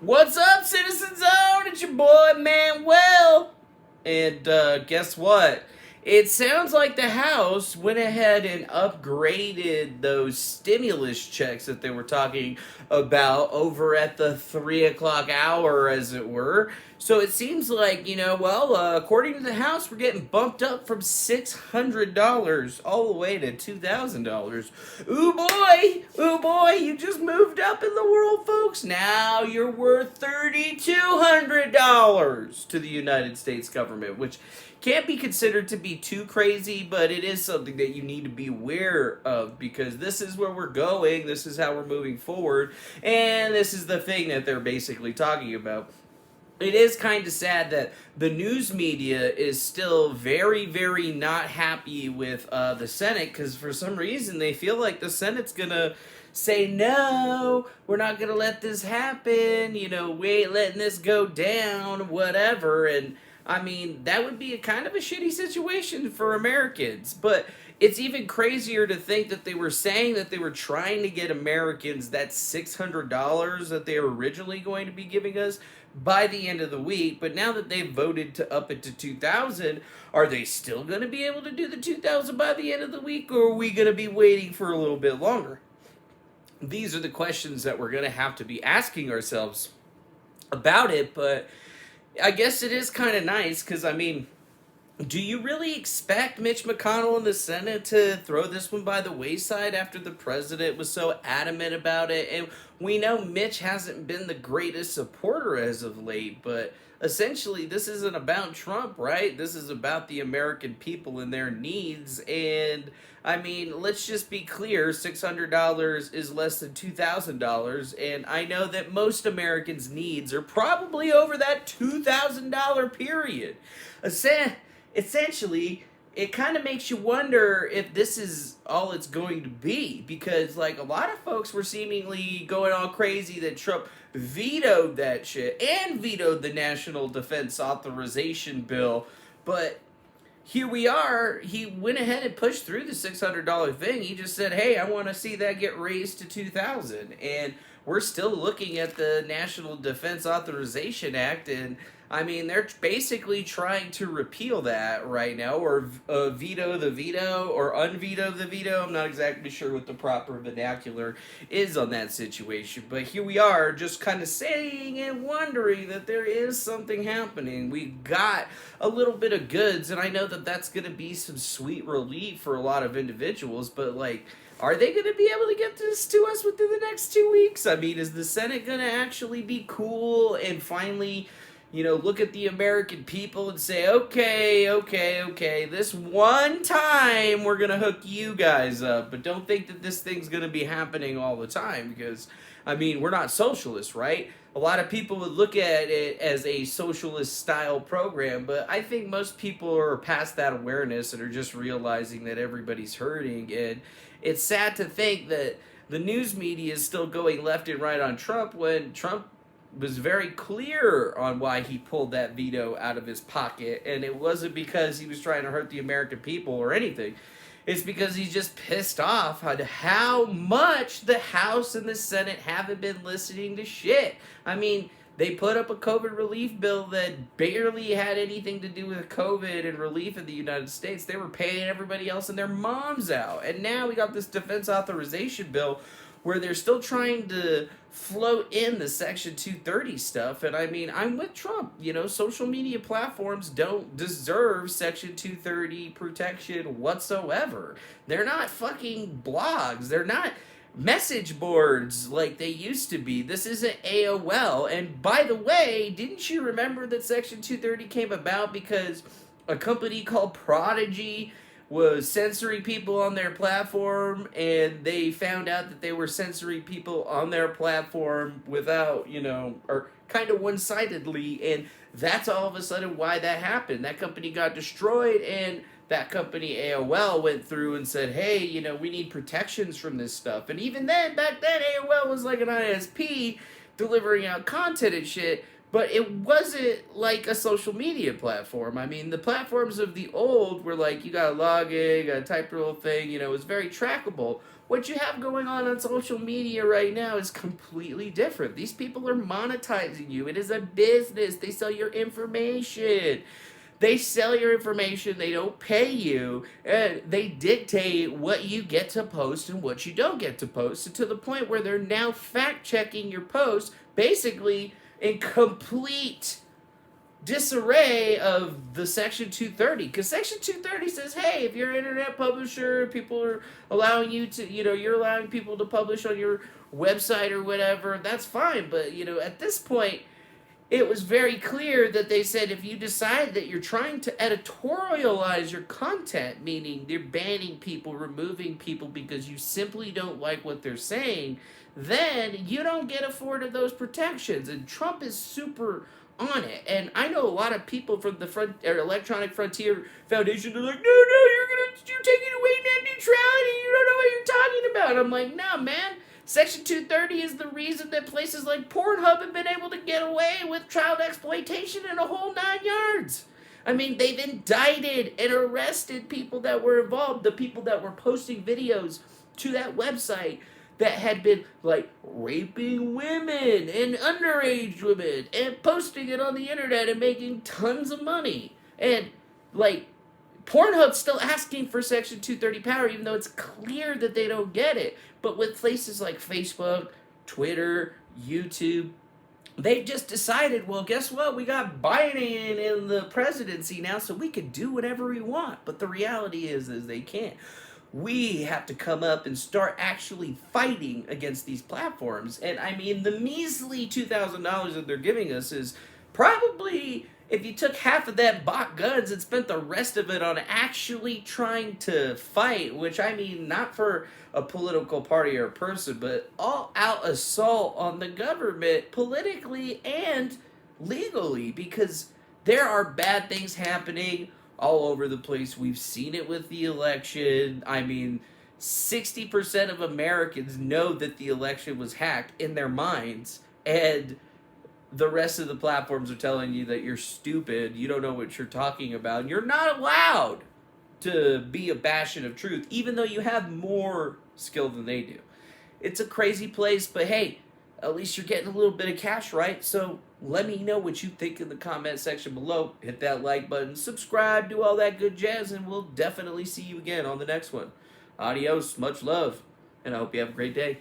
What's up, Citizen Zone? It's your boy Manuel. And guess what? It sounds like the House went ahead and upgraded those stimulus checks that they were talking about over at the 3 o'clock hour, as it were. So it seems like, according to the House, we're getting bumped up from $600 all the way to $2,000. Ooh boy, you just moved up in the world, folks. Now you're worth $3,200 to the United States government, which can't be considered to be too crazy, but it is something that you need to be aware of because this is where we're going, this is how we're moving forward, and this is the thing that they're basically talking about. It is kind of sad that the news media is still very, very not happy with the Senate because for some reason they feel like the Senate's gonna say, no, we're not gonna let this happen, we ain't letting this go down, whatever. And I mean, that would be a kind of a shitty situation for Americans. But it's even crazier to think that they were saying that they were trying to get Americans that $600 that they were originally going to be giving us by the end of the week. But now that they've voted to up it to 2,000, are they still going to be able to do the 2,000 by the end of the week, or are we going to be waiting for a little bit longer? These are the questions that we're going to have to be asking ourselves about it, but I guess it is kind of nice because, do you really expect Mitch McConnell in the Senate to throw this one by the wayside after the president was so adamant about it? And we know Mitch hasn't been the greatest supporter as of late, but essentially this isn't about Trump, right? This is about the American people and their needs. And let's just be clear, $600 is less than $2,000. And I know that most Americans' needs are probably over that $2,000 period. Essentially, it kind of makes you wonder if this is all it's going to be, because like a lot of folks were seemingly going all crazy that Trump vetoed that shit and vetoed the National Defense Authorization Bill, but here we are. He went ahead and pushed through the $600 thing. He just said, hey, I want to see that get raised to $2,000, and we're still looking at the National Defense Authorization Act, and they're basically trying to repeal that right now, or veto the veto, or unveto the veto. I'm not exactly sure what the proper vernacular is on that situation. But here we are, just kind of saying and wondering that there is something happening. We got a little bit of goods, and I know that that's going to be some sweet relief for a lot of individuals, but are they going to be able to get this to us within the next 2 weeks? Is the Senate going to actually be cool and finally look at the American people and say, okay, this one time we're going to hook you guys up, but don't think that this thing's going to be happening all the time because, we're not socialists, right? A lot of people would look at it as a socialist style program, but I think most people are past that awareness and are just realizing that everybody's hurting, and it's sad to think that the news media is still going left and right on Trump when Trump was very clear on why he pulled that veto out of his pocket, and it wasn't because he was trying to hurt the American people or anything. It's because he's just pissed off at how much the House and the Senate haven't been listening to shit. They put up a COVID relief bill that barely had anything to do with COVID and relief in the United States. They were paying everybody else and their moms out. And now we got this defense authorization bill where they're still trying to float in the Section 230 stuff. And I'm with Trump. Social media platforms don't deserve Section 230 protection whatsoever. They're not fucking blogs. They're not message boards like they used to be. This isn't AOL. And by the way, didn't you remember that Section 230 came about because a company called Prodigy was censoring people on their platform, and they found out that they were censoring people on their platform without, or kind of one-sidedly, and that's all of a sudden why that happened. That company got destroyed, and that company, AOL, went through and said, hey, we need protections from this stuff. And even then, back then, AOL was like an ISP delivering out content and shit, But it wasn't like a social media platform. I mean, the platforms of the old were like, you got to log in, you got to type your little thing, you know, it was very trackable. What you have going on social media right now is completely different. These people are monetizing you. It is a business. They sell your information. They sell your information, they don't pay you, and they dictate what you get to post and what you don't get to post, and to the point where they're now fact checking your posts basically in complete disarray of the Section 230. Because Section 230 says, hey, if you're an internet publisher, people are allowing you to, you know, you're allowing people to publish on your website or whatever, that's fine. But, you know, at this point, it was very clear that they said if you decide that you're trying to editorialize your content, meaning you're banning people, removing people because you simply don't like what they're saying, then you don't get afforded those protections. And Trump is super on it. And I know a lot of people from the Electronic Frontier Foundation are like, no, you're taking away net neutrality. You don't know what you're talking about. I'm like, no, man. Section 230 is the reason that places like Pornhub have been able to get away with child exploitation in a whole 9 yards. I mean, they've indicted and arrested people that were involved, the people that were posting videos to that website that had been like raping women and underage women and posting it on the internet and making tons of money. And like, Pornhub's still asking for Section 230 power, even though it's clear that they don't get it. But with places like Facebook, Twitter, YouTube, they've just decided, well, guess what? We got Biden in the presidency now, so we can do whatever we want. But the reality is they can't. We have to come up and start actually fighting against these platforms. And I mean, the measly $2,000 that they're giving us is probably, if you took half of that, bought guns, and spent the rest of it on actually trying to fight, which I mean, not for a political party or person, but all-out assault on the government politically and legally, because there are bad things happening all over the place. We've seen it with the election. I mean, 60% of Americans know that the election was hacked in their minds, and the rest of the platforms are telling you that you're stupid, you don't know what you're talking about, and you're not allowed to be a bastion of truth, even though you have more skill than they do. It's a crazy place, but hey, at least you're getting a little bit of cash, right? So let me know what you think in the comment section below. Hit that like button, subscribe, do all that good jazz, and we'll definitely see you again on the next one. Adios, much love, and I hope you have a great day.